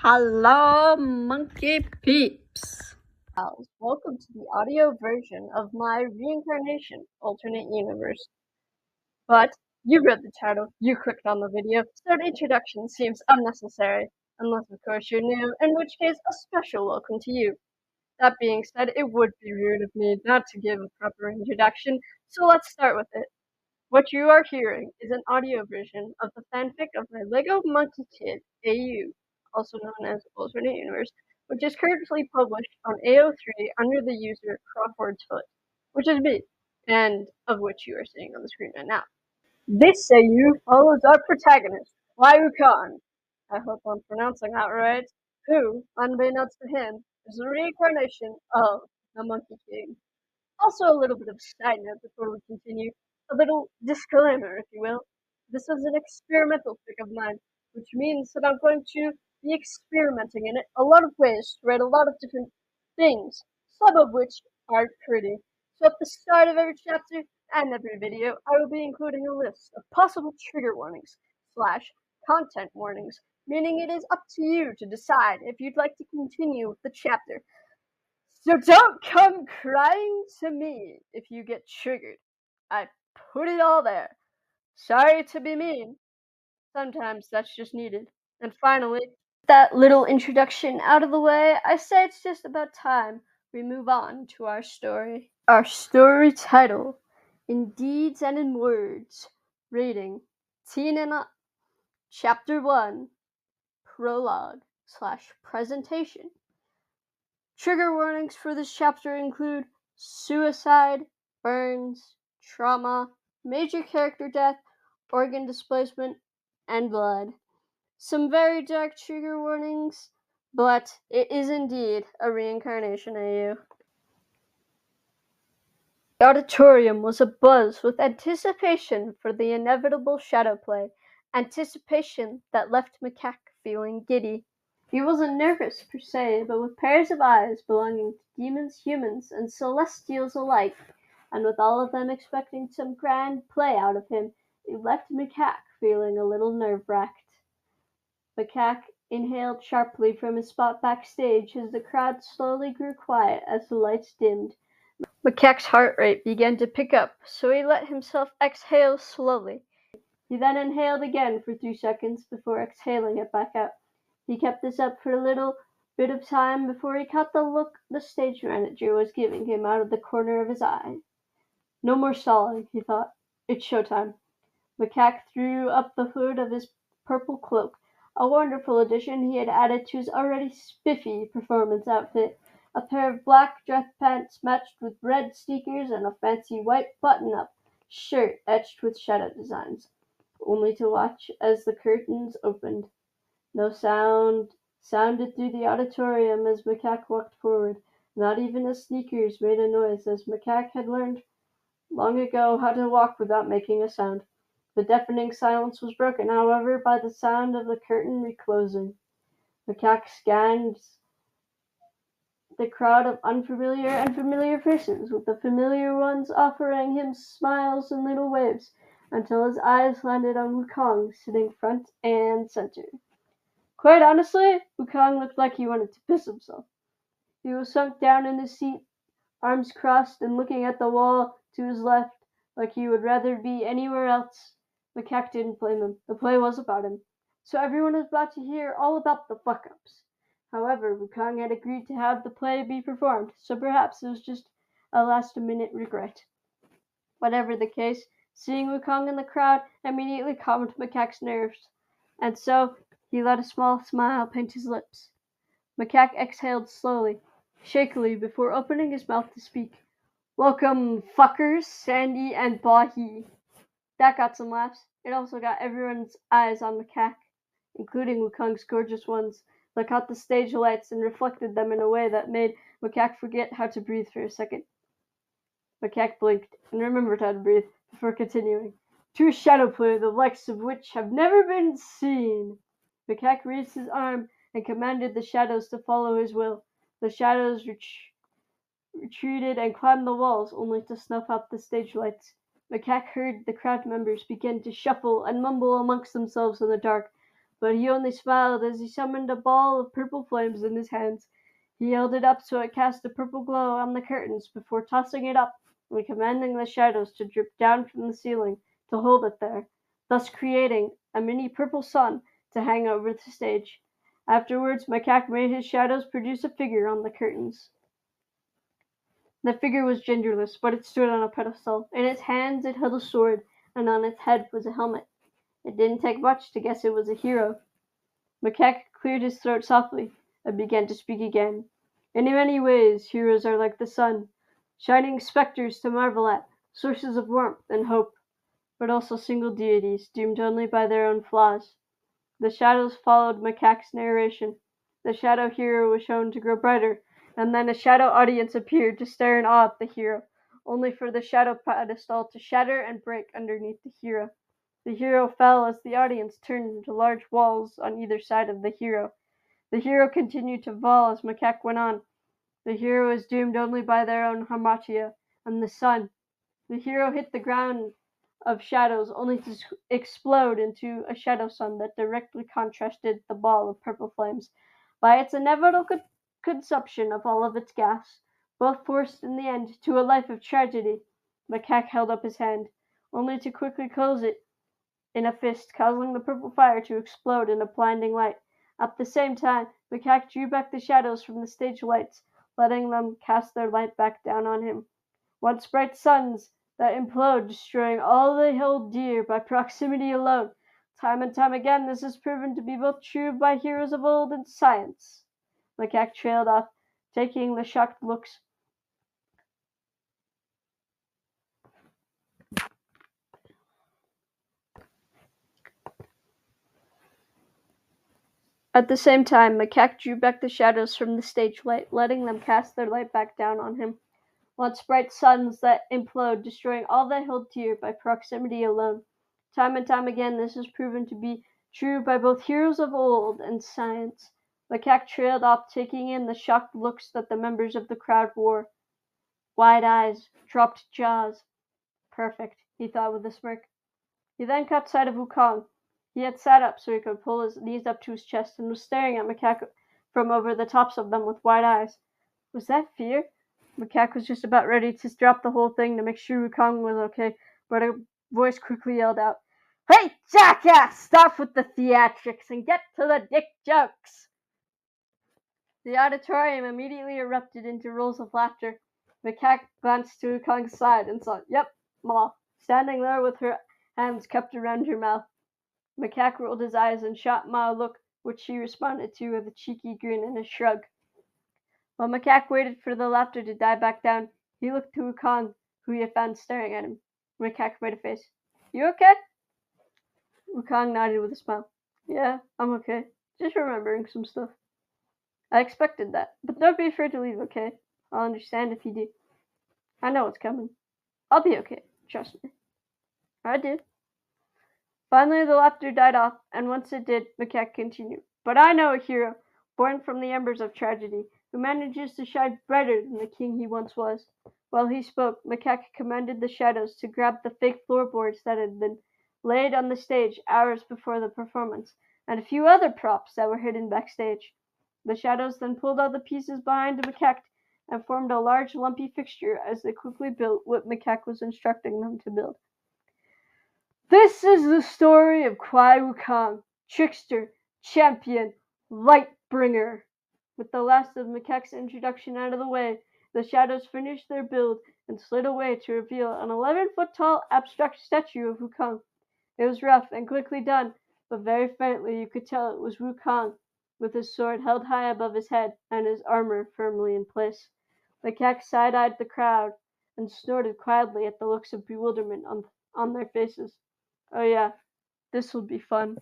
Hello, monkey peeps. Welcome to the audio version of my Reincarnation alternate universe. But you read the title, you clicked on the video, so the introduction seems unnecessary, unless of course you're new, in which case a special welcome to you. That being said, it would be rude of me not to give a proper introduction, so let's start with it. What you are hearing is an audio version of the fanfic of my Lego Monkey Kid AU, also known as Alternate Universe, which is currently published on AO3 under the user Crawford's Foot, which is me, and of which you are seeing on the screen right now. This AU follows our protagonist, Wukong. I hope I'm pronouncing that right. Who, unbeknownst to him, is the reincarnation of the Monkey King. Also, a little bit of side note before we continue. A little disclaimer, if you will. This is an experimental fic of mine, which means that I'm going to be experimenting in it a lot of ways to write a lot of different things, some of which aren't pretty. So at the start of every chapter and every video, I will be including a list of possible trigger warnings / content warnings, meaning it is up to you to decide if you'd like to continue with the chapter. So don't come crying to me if you get triggered. I put it all there. Sorry to be mean. Sometimes that's just needed. And finally, that little introduction out of the way, I say it's just about time we move on to our story. Our story title, In Deeds and in Words, rating, teen and up, Chapter 1, Prologue / Presentation. Trigger warnings for this chapter include suicide, burns, trauma, major character death, organ displacement, and blood. Some very dark trigger warnings, but it is indeed a reincarnation AU. The auditorium was abuzz with anticipation for the inevitable shadow play, anticipation that left Macaque feeling giddy. He wasn't nervous per se, but with pairs of eyes belonging to demons, humans, and celestials alike, and with all of them expecting some grand play out of him, it left Macaque feeling a little nerve-wracked. Macaque inhaled sharply from his spot backstage as the crowd slowly grew quiet as the lights dimmed. Macaque's heart rate began to pick up, so he let himself exhale slowly. He then inhaled again for 3 seconds before exhaling it back out. He kept this up for a little bit of time before he caught the look the stage manager was giving him out of the corner of his eye. No more stalling, he thought. It's showtime. Macaque threw up the hood of his purple cloak, a wonderful addition he had added to his already spiffy performance outfit. A pair of black dress pants matched with red sneakers and a fancy white button-up shirt etched with shadow designs, only to watch as the curtains opened. No sound sounded through the auditorium as Macaque walked forward. Not even his sneakers made a noise, as Macaque had learned long ago how to walk without making a sound. The deafening silence was broken, however, by the sound of the curtain reclosing. Macaque scanned the crowd of unfamiliar and familiar faces, with the familiar ones offering him smiles and little waves, until his eyes landed on Wukong, sitting front and center. Quite honestly, Wukong looked like he wanted to piss himself. He was sunk down in his seat, arms crossed and looking at the wall to his left, like he would rather be anywhere else. Macaque didn't blame him. The play was about him. So everyone was about to hear all about the fuck-ups. However, Wukong had agreed to have the play be performed, so perhaps it was just a last-minute regret. Whatever the case, seeing Wukong in the crowd immediately calmed Macaque's nerves, and so he let a small smile paint his lips. Macaque exhaled slowly, shakily, before opening his mouth to speak. Welcome, fuckers, Sandy and Bahi. That got some laughs. It also got everyone's eyes on Macaque, including Wukong's gorgeous ones, that caught the stage lights and reflected them in a way that made Macaque forget how to breathe for a second. Macaque blinked and remembered how to breathe before continuing. To a shadow play the likes of which have never been seen. Macaque raised his arm and commanded the shadows to follow his will. The shadows retreated and climbed the walls, only to snuff out the stage lights. Macaque heard the crowd members begin to shuffle and mumble amongst themselves in the dark, but he only smiled as he summoned a ball of purple flames in his hands. He held it up so it cast a purple glow on the curtains before tossing it up and commanding the shadows to drip down from the ceiling to hold it there, thus creating a mini purple sun to hang over the stage. Afterwards, Macaque made his shadows produce a figure on the curtains. The figure was genderless, but it stood on a pedestal. In its hands it held a sword, and on its head was a helmet. It didn't take much to guess it was a hero. Macaque cleared his throat softly and began to speak again. In many ways, heroes are like the sun, shining specters to marvel at, sources of warmth and hope, but also single deities, doomed only by their own flaws. The shadows followed Macaque's narration. The shadow hero was shown to grow brighter, and then a shadow audience appeared to stare in awe at the hero, only for the shadow pedestal to shatter and break underneath the hero. The hero fell as the audience turned into large walls on either side of the hero. The hero continued to fall as Macaque went on. The hero is doomed only by their own hamartia and the sun. The hero hit the ground of shadows only to explode into a shadow sun that directly contrasted the ball of purple flames by its inevitable consumption of all of its gas, both forced in the end to a life of tragedy. Macaque held up his hand, only to quickly close it in a fist, causing the purple fire to explode in a blinding light. At the same time, Macaque drew back the shadows from the stage lights, letting them cast their light back down on him. Once bright suns that implode, destroying all they hold dear by proximity alone. Time and time again, this has proven to be both true by heroes of old and science. Macaque trailed off, taking the shocked looks At the same time, Macaque drew back the shadows from the stage light, letting them cast their light back down on him. Once bright suns that implode, destroying all they hold dear by proximity alone. Time and time again, this has proven to be true by both heroes of old and science. Macaque trailed off, taking in the shocked looks that the members of the crowd wore. Wide eyes, dropped jaws. Perfect, he thought with a smirk. He then caught sight of Wukong. He had sat up so he could pull his knees up to his chest and was staring at Macaque from over the tops of them with wide eyes. Was that fear? Macaque was just about ready to drop the whole thing to make sure Wukong was okay, but a voice quickly yelled out, "Hey, jackass! Stop with the theatrics and get to the dick jokes!" The auditorium immediately erupted into roars of laughter. Macaque glanced to Wukong's side and saw, "Yep, Ma," standing there with her hands cupped around her mouth. Macaque rolled his eyes and shot Ma a look, which she responded to with a cheeky grin and a shrug. While Macaque waited for the laughter to die back down, he looked to Wukong, who he had found staring at him. Macaque made a face. "You okay?" Wukong nodded with a smile. "Yeah, I'm okay. Just remembering some stuff." "I expected that, but don't be afraid to leave, okay? I'll understand if you do. I know what's coming. I'll be okay, trust me." "I did." Finally the laughter died off, and once it did, Macaque continued. "But I know a hero, born from the embers of tragedy, who manages to shine brighter than the king he once was." While he spoke, Macaque commanded the shadows to grab the fake floorboards that had been laid on the stage hours before the performance, and a few other props that were hidden backstage. The shadows then pulled all the pieces behind Macaque and formed a large lumpy fixture as they quickly built what Macaque was instructing them to build. This is the story of Kwai Wukong, trickster, champion, light-bringer. With the last of Macaque's introduction out of the way, the shadows finished their build and slid away to reveal an 11-foot-tall abstract statue of Wukong. It was rough and quickly done, but very faintly you could tell it was Wukong, with his sword held high above his head and his armor firmly in place. Macaque side-eyed the crowd and snorted quietly at the looks of bewilderment on their faces. Oh yeah, this will be fun.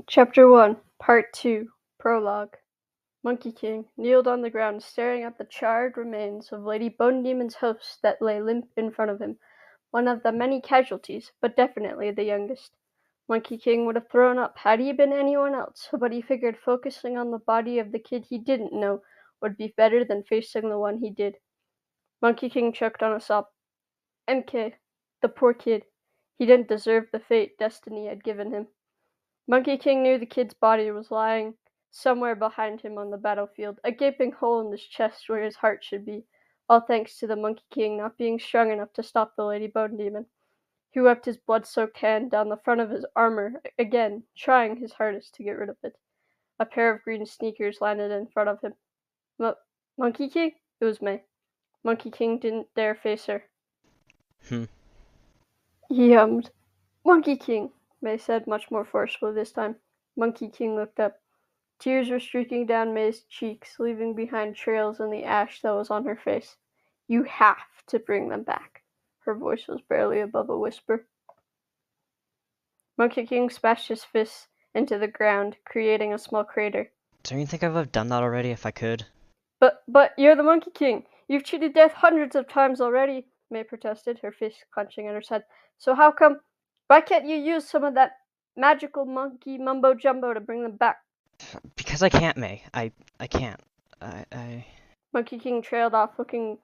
Chapter 1, Part 2, Prologue. Monkey King kneeled on the ground staring at the charred remains of Lady Bone Demon's host that lay limp in front of him, one of the many casualties, but definitely the youngest. Monkey King would have thrown up had he been anyone else, but he figured focusing on the body of the kid he didn't know would be better than facing the one he did. Monkey King choked on a sob. "MK, the poor kid. He didn't deserve the fate destiny had given him. Monkey King knew the kid's body was lying somewhere behind him on the battlefield, a gaping hole in his chest where his heart should be, all thanks to the Monkey King not being strong enough to stop the Lady Bone Demon. He whipped his blood-soaked hand down the front of his armor again, trying his hardest to get rid of it. A pair of green sneakers landed in front of him. Monkey King? It was May. Monkey King didn't dare face her. He hummed. Monkey King, May said, much more forcefully this time. Monkey King looked up. Tears were streaking down May's cheeks, leaving behind trails in the ash that was on her face. You have to bring them back. Her voice was barely above a whisper. Monkey King smashed his fists into the ground, creating a small crater. Don't you think I would have done that already if I could? But you're the Monkey King. You've cheated death hundreds of times already, May protested, her fist clenching at her side. So how come? Why can't you use some of that magical monkey mumbo-jumbo to bring them back? Because I can't, May. I can't. I... Monkey King trailed off, looking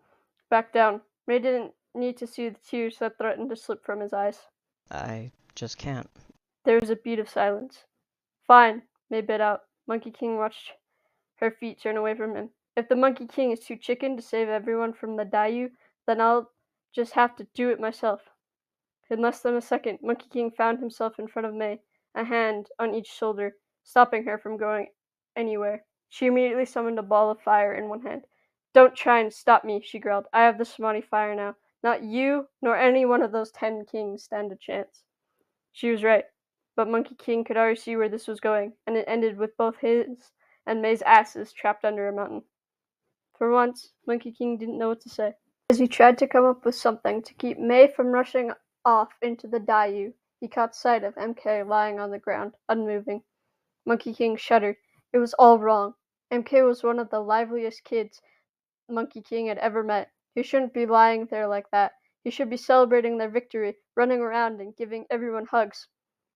back down. May didn't need to see the tears that threatened to slip from his eyes. I just can't. There was a beat of silence. Fine, May bit out. Monkey King watched her feet turn away from him. If the Monkey King is too chicken to save everyone from the Dayu, then I'll just have to do it myself. In less than a second, Monkey King found himself in front of May, a hand on each shoulder, stopping her from going anywhere. She immediately summoned a ball of fire in one hand. Don't try and stop me, she growled. I have the Samadhi fire now. Not you, nor any one of those 10 kings stand a chance. She was right, but Monkey King could already see where this was going, and it ended with both his and May's asses trapped under a mountain. For once, Monkey King didn't know what to say. As he tried to come up with something to keep May from rushing off into the Dayu, he caught sight of MK lying on the ground, unmoving. Monkey King shuddered. It was all wrong. MK was one of the liveliest kids Monkey King had ever met. He shouldn't be lying there like that. He should be celebrating their victory, running around and giving everyone hugs.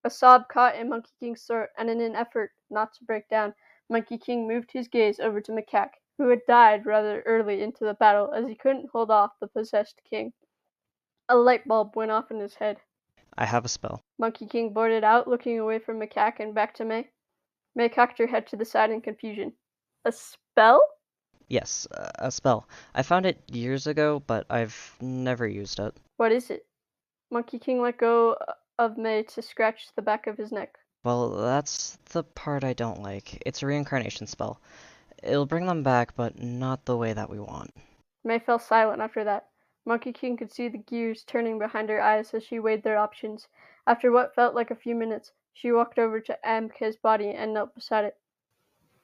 A sob caught in Monkey King's throat, and in an effort not to break down, Monkey King moved his gaze over to Macaque, who had died rather early into the battle as he couldn't hold off the possessed king. A light bulb went off in his head. I have a spell. Monkey King blurted out, looking away from Macaque and back to May. May cocked her head to the side in confusion. A spell? Yes, a spell. I found it years ago, but I've never used it. What is it? Monkey King let go of May to scratch the back of his neck. Well, that's the part I don't like. It's a reincarnation spell. It'll bring them back, but not the way that we want. May fell silent after that. Monkey King could see the gears turning behind her eyes as she weighed their options. After what felt like a few minutes, she walked over to MK's body and knelt beside it.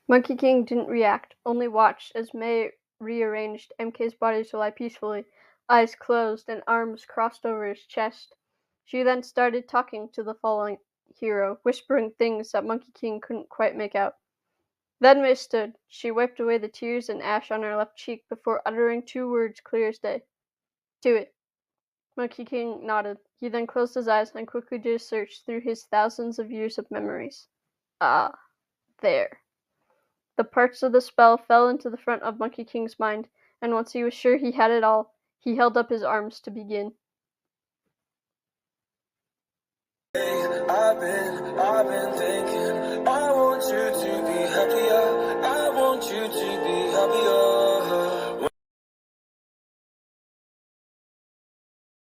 Monkey King didn't react, only watched as May rearranged MK's body to lie peacefully, eyes closed and arms crossed over his chest. She then started talking to the fallen hero, whispering things that Monkey King couldn't quite make out. Then May stood. She wiped away the tears and ash on her left cheek before uttering 2 words clear as day. Do it. Monkey King nodded. He then closed his eyes and quickly did a search through his thousands of years of memories. Ah, there. The parts of the spell fell into the front of Monkey King's mind, and once he was sure he had it all, he held up his arms to begin. I've been thinking, I want you to be happier, I want you to be happier.